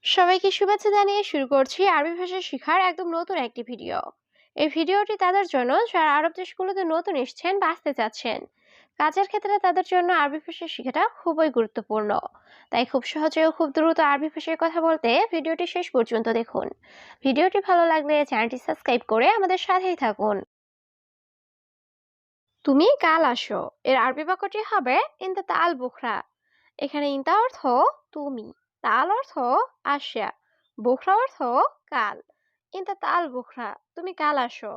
সবাইকে শুভেচ্ছা জানিয়ে শুরু করছি আরবি ভাষা শেখার একদম নতুন একটি ভিডিও। এই ভিডিওটি তাদের জন্য যারা আরব দেশগুলোতে নতুন এসেছেন বা আসতে চাচ্ছেন। কাজের ক্ষেত্রে তাদের জন্য আরবি ভাষা শেখাটা খুবই গুরুত্বপূর্ণ। তাই খুব সহজে ও খুব দ্রুত আরবি ভাষায় কথা বলতে ভিডিওটি শেষ পর্যন্ত দেখুন। ভিডিওটি ভালো লাগলে চ্যানেলটি সাবস্ক্রাইব করে আমাদের সাথেই থাকুন। তুমি কাল আসো এর আরবি বাক্যটি হবে ইনতা তাল বুখরা। এখানে ইনতা অর্থ তুমি, তাল অর্থ আসা, বুখরা অর্থ কাল। ইনতা তাল বুখরা, তুমি কাল আসো।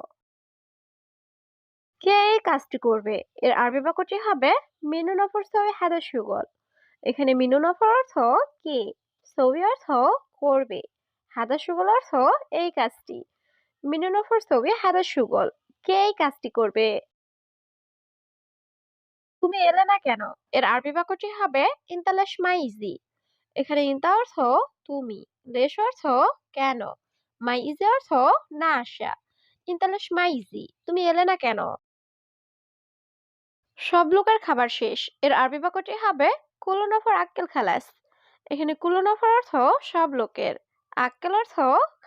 কে এই কাজটি করবে এর আরবি বাক্যটি হবে মিনু নফর সই হাদা সুগল। এখানে মিনু নফর অর্থ কে, সই অর্থ করবে, হাদা সুগল অর্থ এই কাজটি। মিনু নফর সই হাদা সুগল, কে এই কাজটি করবে। তুমি এলে না কেন এর আরবি বাক্যটি হবে ইন্তালাশ মাইজি। এখানে ইন্তা অর্থ তুমি, লেশ অর্থ কেন, মাইজি অর্থ না আসা। ইন্তালাশ মাইজি, তুমি এলে না কেন। সব লোকের খাবার শেষ এর আরবি বাক্যটি হবে কুলুনফর আক্কেল খালাস। এখানে কুলুনফর অর্থ সব লোকের, আক্কেল অর্থ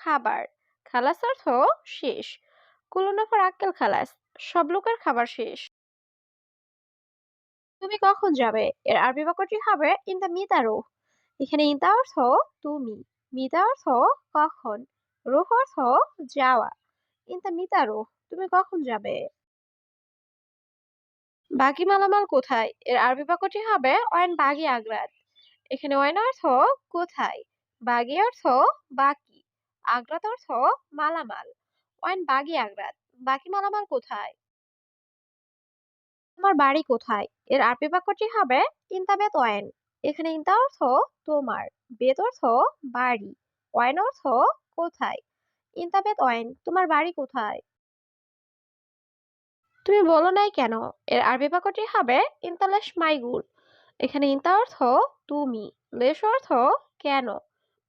খাবার, খালাস অর্থ শেষ। কুলুনফর আক্কেল খালাস, সব লোকের খাবার শেষ। তুমি কখন যাবে এর আরবি বাক্যটি হবে ইনতা মিতারো। এখানে ইনতা অর্থ তুমি, মিতা অর্থ কখন, রুহ অর্থ যাওয়া। ইনতা মিতারো, তুমি কখন যাবে। বাকি মালামাল কোথায় এর আরবি বাক্যটি হবে ওয়াইন বাগি আগ্রাত। এখানে ওয়াইন অর্থ কোথায়, বাগি অর্থ বাকি, আগ্রাত অর্থ মালামাল। ওয়াইন বাগি আগ্রাত, বাকি মালামাল কোথায়। তোমার বাড়ি কোথায় এর আরবি বাক্যটি হবে ইনতা বেত ওয়াইন। এখানে ইনতা অর্থ তোমার, বেত অর্থ বাড়ি, ওয়াইন অর্থ কোথায়। ইনতা বেত ওয়াইন, তোমার বাড়ি কোথায়। তুমি বলো নাই কেন এর আরবি বাক্যটি হবে ইনতালাশ মাইগুল। এখানে ইনতা অর্থ তুমি, লেশ অর্থ কেন,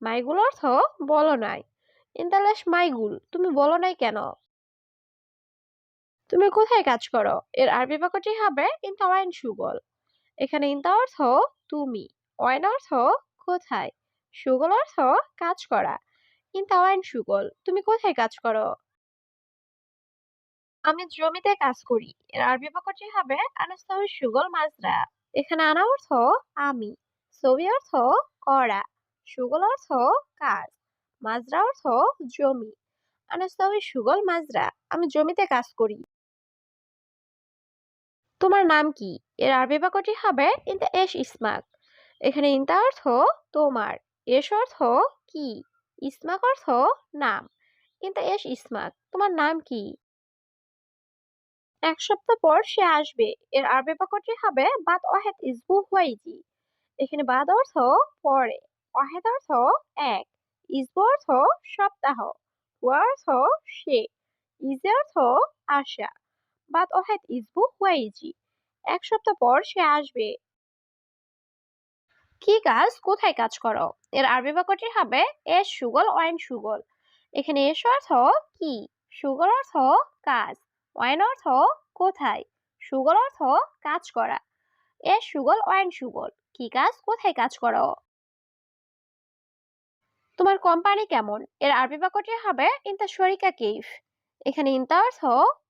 মাইগুল অর্থ বলো নাই। ইনতালাশ মাইগুল, তুমি বলো নাই কেন। তুমি কোথায় কাজ করো এর আরবি বাক্যটি হবে ইনতা ওয়াইন সুগল। এখানে ইনতা অর্থ তুমি, ওয়াইন অর্থ কোথায়, সুগল অর্থ কাজ করা। ইনতা ওয়াইন সুগল, তুমি কোথায় কাজ করো। আমি জমিতে কাজ করি এর আরবি বাক্যটি হবে আনাস্তাউই সুগল মাজরা। এখানে আনা অর্থ আমি, সবি অর্থ করা, সুগল অর্থ কাজ, মাজরা অর্থ জমি। আনাস্তাউই সুগল মাজরা, আমি জমিতে কাজ করি। তোমার নাম কি এর আরবি বাক্যটি হবে ইনতা এশ ইসমাক। এখানে ইনতা অর্থ তোমার, এশ অর্থ কি, ইসমাক অর্থ নাম। ইনতা এশ ইসমাক, তোমার নাম কি। এক সপ্তাহ পর সে আসবে এর আরবি বাক্যটি হবে বাদ ওয়াহেদ ইসবু হুয়াইজি। এখানে বাদ অর্থ পরে, ওয়াহেদ অর্থ এক, ইসবু অর্থ সপ্তাহ, হুয়া অর্থ সে, ইজে অর্থ আসা। বাদ ওয়াহেদ ইসবু হুয়াইজি, এক সপ্তাহ পর সে আসবে। কি কাজ, কোথায় কাজ করো এর আরবি বাক্যটি হবে এস সুগল ওয়াইন সুগল। এখানে এস অর্থ কি, সুগল অর্থ কাজ, ওয়াইন অর্থ কোথায়, সুগল অর্থ কাজ করা। এস সুগল ওয়াইন সুগল, কি কাজ, কোথায় কাজ করো। তোমার কোম্পানি কেমন এর আরবি বাক্যটি হবে ইনতা শরিকা কেইফ। এখানে ইনতা অর্থ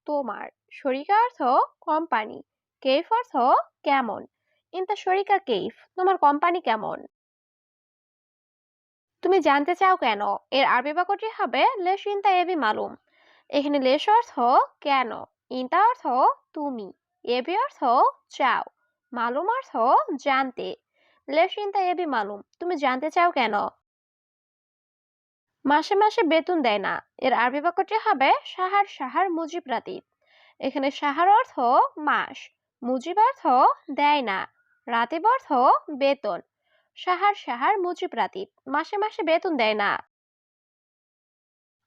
তোমার, শরিকা অর্থ কোম্পানি, কেইফ অর্থ কেমন। ইনতা শরিকা কেইফ, তোমার কোম্পানি কেমন। তুমি জানতে চাও কেন এর আরবি বাক্যটি হবে লেশ ইনতা এবি মালুম। এখানে লেশ অর্থ কেন, ইনতা অর্থ তুমি, এবি অর্থ চাও, মালুম অর্থ জানতে। লেশ ইনতা এবি মালুম, তুমি জানতে চাও কেন। মাসে মাসে বেতন দেয় না এর আরবি বাক্যটি হবে সাহার সাহার মুজিব রাতিব। এখানে সাহার অর্থ মাস, মুজিব অর্থ দেয় না, রাতিব অর্থ বেতন। সাহার সাহার মুজিব রাতিব, মাসে মাসে বেতন দেয় না।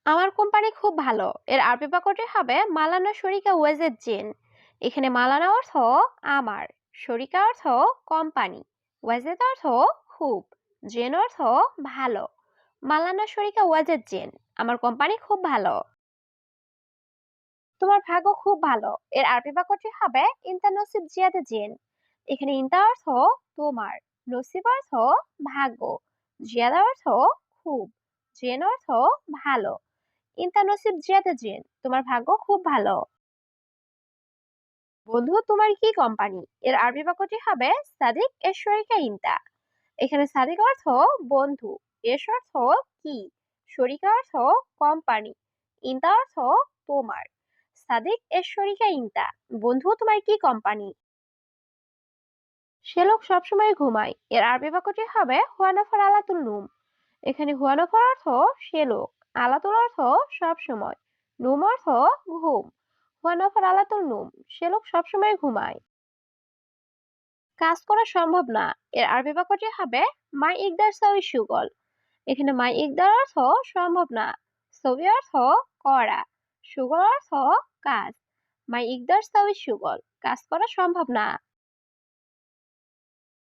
আমার কোম্পানি খুব ভালো এর আরবি বাক্যটি হবে মালানা শরিকা ওয়াজেদ জেন। এখানে মালানা অর্থ আমার, শরিকা অর্থ কোম্পানি, ওয়াজেদ অর্থ খুব, জেন অর্থ ভালো। মালানা শরিকা ওয়াজেদ জেন, আমার কোম্পানি খুব ভালো। তোমার ভাগ্য খুব ভালো এর আরবি বাক্যটি হবে ইনতা নসিব জিয়াদে জেন। এখানে ইনতা অর্থ তোমার, নসিব অর্থ ভাগ্য, জিয়াদা অর্থ খুব, জেন অর্থ ভালো। ইনতা নসিব জিয়াদা জেন, তোমার ভাগ্য খুব ভালো। বন্ধু তোমার কি কোম্পানি, এর আরবি বাক্যটি হবে সাদিক এর শরিকা ইনতা। এখানে সাদিক অর্থ বন্ধু, এস অর্থ কি, শরিকা অর্থ কোম্পানি, ইনতা অর্থ তোমার। সাদিক এর শরিকা ইনতা, বন্ধু তোমার কি কোম্পানি। সে লোক সবসময় ঘুমায়, এর আরবি বাক্যটি হবে হুয়ানাফার আলাতুল নুম। এখানে হুয়ানাফার অর্থ সে লোক, আলাতুল অর্থ সবসময়, নুম অর্থ ঘুম। হুয়ানাফার আলাতুল নুম, সে লোক সবসময় ঘুমায়। কাজ করা সম্ভব না, এর আরবি বাক্যটি হবে মাই ইকদার সাউই সুগল। এখানে মাই ইকদার অর্থ সম্ভব না, সবি অর্থ করা, সুগল অর্থ কাজ। মাই ইকদার সাউই সুগল, কাজ করা সম্ভব না।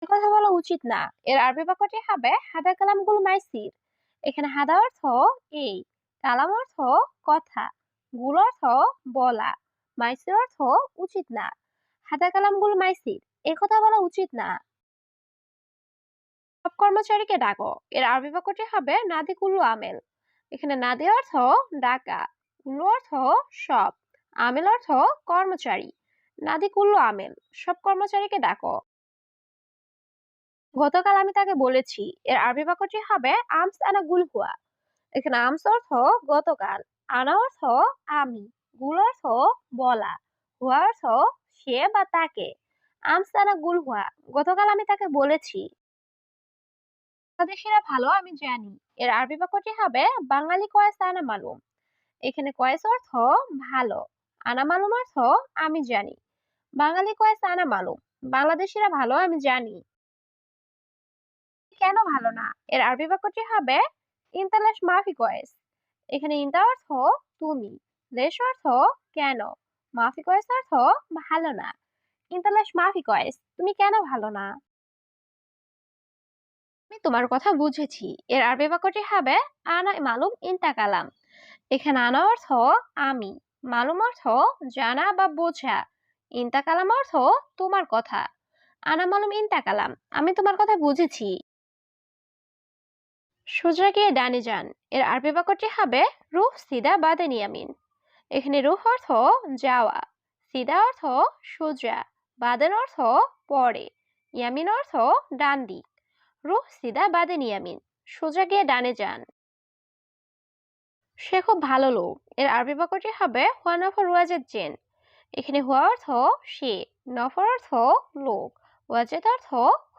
এ কথা বলা উচিত না, এর আরবি বাক্যটি হবে হাদা কালাম গুল মাইসির। এখানে হাদা অর্থ এই, কালাম অর্থ কথা, গুল অর্থ বলা, মাইসির অর্থ উচিত না। হাদা কালাম গুল মাইসির, এ কথা বলা উচিত না। সব কর্মচারীকে ডাকো, এর আরবি বাক্যটি হবে নাদি কুল্লু আমেল। এখানে নাদি অর্থ ডাকা, কুল্লু অর্থ সব, আমেল অর্থ কর্মচারী। নাদি কুল্লু আমেল, সব কর্মচারীকে ডাকো। গতকাল আমি তাকে বলেছি, এর আরবি বাক্যটি হবে আমস আনা গুল হুয়া। এখানে আমস অর্থ গতকাল, আনা অর্থ আমি, গুল অর্থ বলা, হুয়া অর্থ সে বা তাকে। আমস আনা গুল হুয়া, গতকাল আমি তাকে বলেছি। বাংলাদেশিরা ভালো আমি জানি, এর আরবি বাক্যটি হবে বাঙালি কয়েস আনা মালুম। এখানে কয়েস অর্থ ভালো, আনা মালুম অর্থ আমি জানি। বাঙালি কয়েস আনা মালুম, বাংলাদেশিরা ভালো আমি জানি। কেন ভালো না, এর আরবি বাক্যটি হবে ইনতালাশ মাফি কয়েস। এখানে ইনতা অর্থ তুমি, লেশ অর্থ কেন, মাফি কয়েস অর্থ ভালো না। ইনতালাশ মাফি কয়েস, তুমি কেন ভালো না। আমি তোমার কথা বুঝেছি, এর আরবি বাক্যটি হবে আনা মালুম ইনতা কালাম। এখানে আনা অর্থ আমি, মালুম অর্থ জানা বা বোঝা, ইনতা কালাম অর্থ তোমার কথা। আনা মালুম ইনতা কালাম, আমি তোমার কথা বুঝেছি। সোজা গিয়ে ডানে যান, এর আরবি বাক্যটি হবে রুহ সিদা বাদেন ইয়ামিন। এখানে রুহ অর্থ যাওয়া, সিদা অর্থ সোজা, বাদেন অর্থ পরে, ইয়ামিন অর্থ ডান দিক। রুহ সিদা বাদেন ইয়ামিন, সোজা গিয়ে ডানে যান। সে খুব ভালো লোক, এর আরবি বাক্যটি হবে হুয়া নফর ওয়াজেদ জেন। এখানে হুয়া অর্থ সে, নফর অর্থ লোক, ওয়াজেদ অর্থ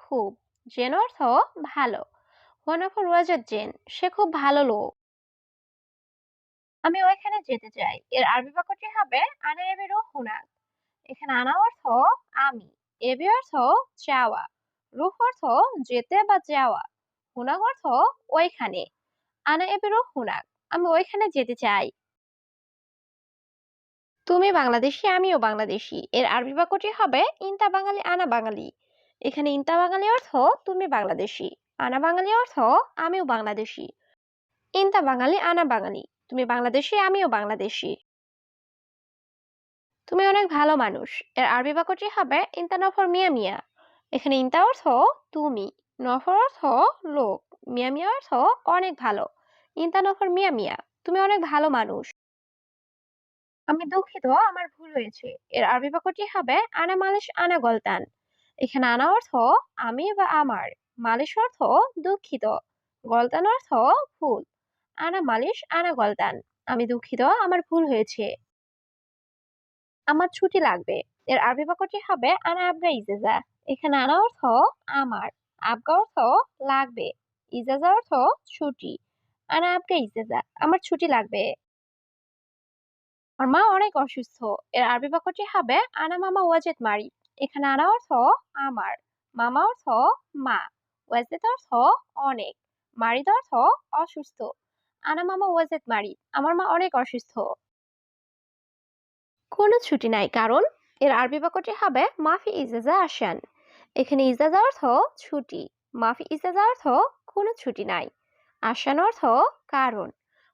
খুব, জেন অর্থ ভালো। হুয়া নফর ওয়াজেদ জেন, সে খুব ভালো লোক। আমি ওইখানে যেতে চাই, এর আরবি বাক্যটি হবে আনা এবিরু হুনাক। এখানে আনা অর্থ আমি, এবি অর্থ যাওয়া, রুহ অর্থ যেতে বা যাওয়া, হুনাক অর্থ ওইখানে। আনা এবিরু হুনাক, আমি ওইখানে যেতে চাই। তুমি বাংলাদেশি আমিও বাংলাদেশি, এর আরবি বাক্যটি হবে ইনতা বাঙালি আনা বাঙালি। এখানে ইনতা বাঙালি অর্থ তুমি বাংলাদেশি, আনা বাঙালি অর্থ আমিও বাংলাদেশি। ইনতা বাঙালি আনা বাঙালি, তুমি বাংলাদেশি আমিও বাংলাদেশি। তুমি অনেক ভালো মানুষ, এর আরবি বাক্যটি হবে ইনতা নফর মিয়া মিয়া। এখানে ইনতা অর্থ তুমি, নফর অর্থ লোক, মিয়া মিয়া অর্থ অনেক ভালো। ইনতা নফর মিয়া মিয়া, তুমি অনেক ভালো মানুষ। আমি দুঃখিত, আমার ভুল হয়েছে, এর আরবি বাক্যটি হবে আনা মালিশ আনা গলতান। এখানে আনা অর্থ আমি বা আমার, মালিশ অর্থ দুঃখিত, গলতান অর্থ ভুল। আনা মালিশ আনা গলতান, আমি দুঃখিত, আমার ভুল হয়েছে। আমার ছুটি লাগবে, এর আরবি বাক্যটি হবে আনা আবগা ইজেজা। এখানে আনা অর্থ আমার, আবগা অর্থ লাগবে, ইজাজা অর্থ ছুটি। আনা আবগা ইজেজা, আমার ছুটি লাগবে। আমার মা অনেক অসুস্থ, এর আরবি বাক্যটি হবে আনা মামা ওয়াজেদ মারি। এখানে আনা অর্থ আমার, মামা অর্থ মা, ওয়াজেদ অর্থ অনেক, মারিদ অর্থ অসুস্থ। আনা মামা ওয়াজেদ মারি, আমার মা অনেক অসুস্থ। কোনো ছুটি নাই কারণ, এর আরবি বাক্যটি হবে মাফি ইজাজা আসান। এখানে ইজাজা অর্থ ছুটি, মাফি ইজাজা অর্থ কোনো ছুটি নাই, আসান অর্থ কারণ।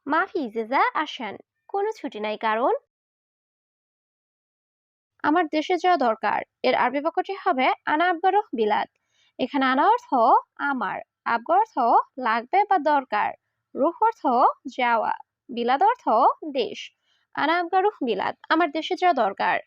মাফি ইজাজা আসান, কোনো ছুটি নাই কারণ। আমার দেশে যাওয়া দরকার, এর আরবি বাক্যটি হবে আনা আবগারহ বিলাদ। এখানে আনা অর্থ আমার, আবগা অর্থ লাগবে বা দরকার, রুহ অর্থ যাওয়া, বিলাদ অর্থ দেশ। আনা আবগা রুহ বিলাদ, আমার দেশে যাওয়া দরকার।